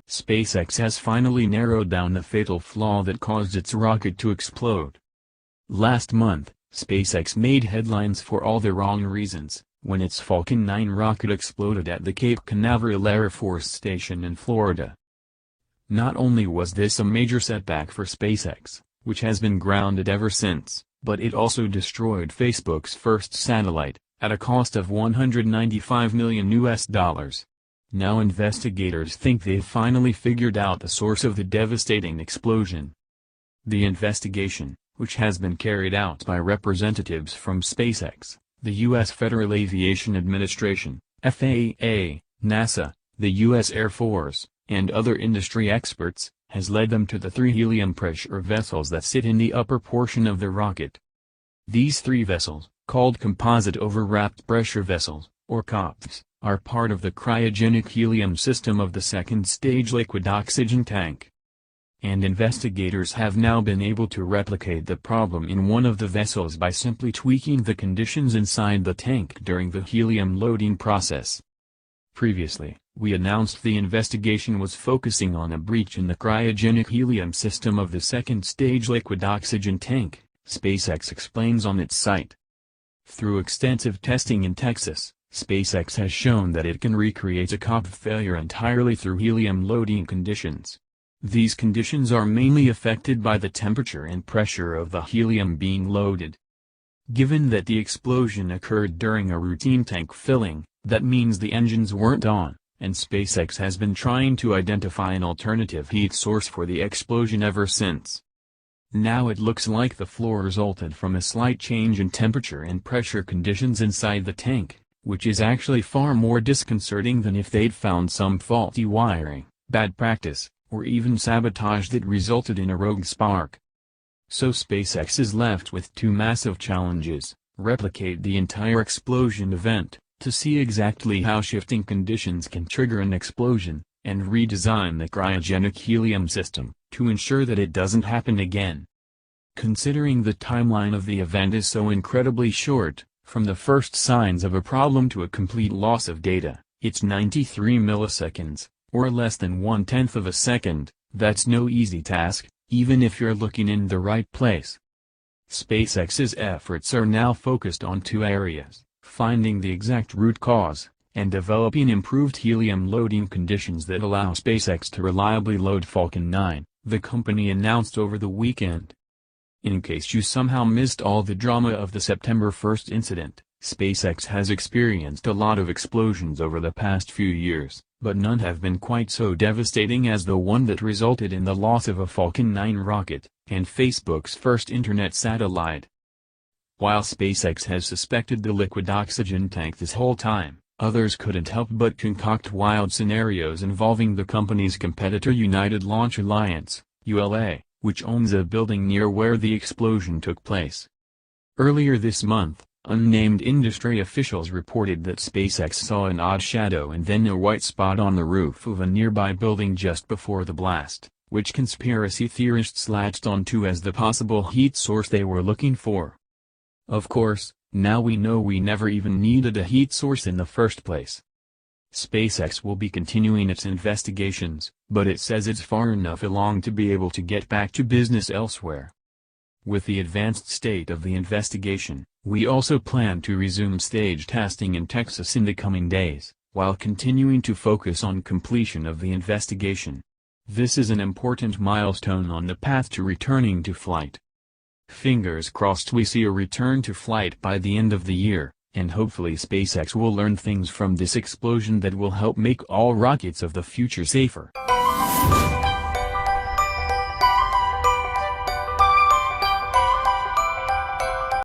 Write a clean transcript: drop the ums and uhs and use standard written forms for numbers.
SpaceX has finally narrowed down the fatal flaw that caused its rocket to explode. Last month, SpaceX made headlines for all the wrong reasons, when its Falcon 9 rocket exploded at the Cape Canaveral Air Force Station in Florida. Not only was this a major setback for SpaceX, which has been grounded ever since, but it also destroyed Facebook's first satellite, at a cost of $195 million. Now investigators think they've finally figured out the source of the devastating explosion. The investigation, which has been carried out by representatives from SpaceX, the US Federal Aviation Administration, FAA, NASA, the US Air Force, and other industry experts, has led them to the 3 helium pressure vessels that sit in the upper portion of the rocket. These 3 vessels, called composite overwrapped pressure vessels, or COPVs, are part of the cryogenic helium system of the second-stage liquid oxygen tank. And investigators have now been able to replicate the problem in one of the vessels by simply tweaking the conditions inside the tank during the helium loading process. Previously, we announced the investigation was focusing on a breach in the cryogenic helium system of the second-stage liquid oxygen tank, SpaceX explains on its site. Through extensive testing in Texas, SpaceX has shown that it can recreate a COPV failure entirely through helium loading conditions. These conditions are mainly affected by the temperature and pressure of the helium being loaded. Given that the explosion occurred during a routine tank filling, that means the engines weren't on, and SpaceX has been trying to identify an alternative heat source for the explosion ever since. Now it looks like the flaw resulted from a slight change in temperature and pressure conditions inside the tank, which is actually far more disconcerting than if they'd found some faulty wiring, bad practice, or even sabotage that resulted in a rogue spark. So SpaceX is left with 2 massive challenges: replicate the entire explosion event, to see exactly how shifting conditions can trigger an explosion, and redesign the cryogenic helium system, to ensure that it doesn't happen again. Considering the timeline of the event is so incredibly short, from the first signs of a problem to a complete loss of data, it's 93 milliseconds, or less than 1/10 of a second. That's no easy task, even if you're looking in the right place. SpaceX's efforts are now focused on 2 areas: finding the exact root cause, and developing improved helium loading conditions that allow SpaceX to reliably load Falcon 9, the company announced over the weekend. In case you somehow missed all the drama of the September 1st incident, SpaceX has experienced a lot of explosions over the past few years, but none have been quite so devastating as the one that resulted in the loss of a Falcon 9 rocket, and Facebook's first internet satellite. While SpaceX has suspected the liquid oxygen tank this whole time, others couldn't help but concoct wild scenarios involving the company's competitor United Launch Alliance, ULA, which owns a building near where the explosion took place. Earlier this month, unnamed industry officials reported that SpaceX saw an odd shadow and then a white spot on the roof of a nearby building just before the blast, which conspiracy theorists latched onto as the possible heat source they were looking for. Of course, now we know we never even needed a heat source in the first place. SpaceX will be continuing its investigations, but it says it's far enough along to be able to get back to business elsewhere. With the advanced state of the investigation, we also plan to resume stage testing in Texas in the coming days, while continuing to focus on completion of the investigation. This is an important milestone on the path to returning to flight. Fingers crossed we see a return to flight by the end of the year, and hopefully SpaceX will learn things from this explosion that will help make all rockets of the future safer.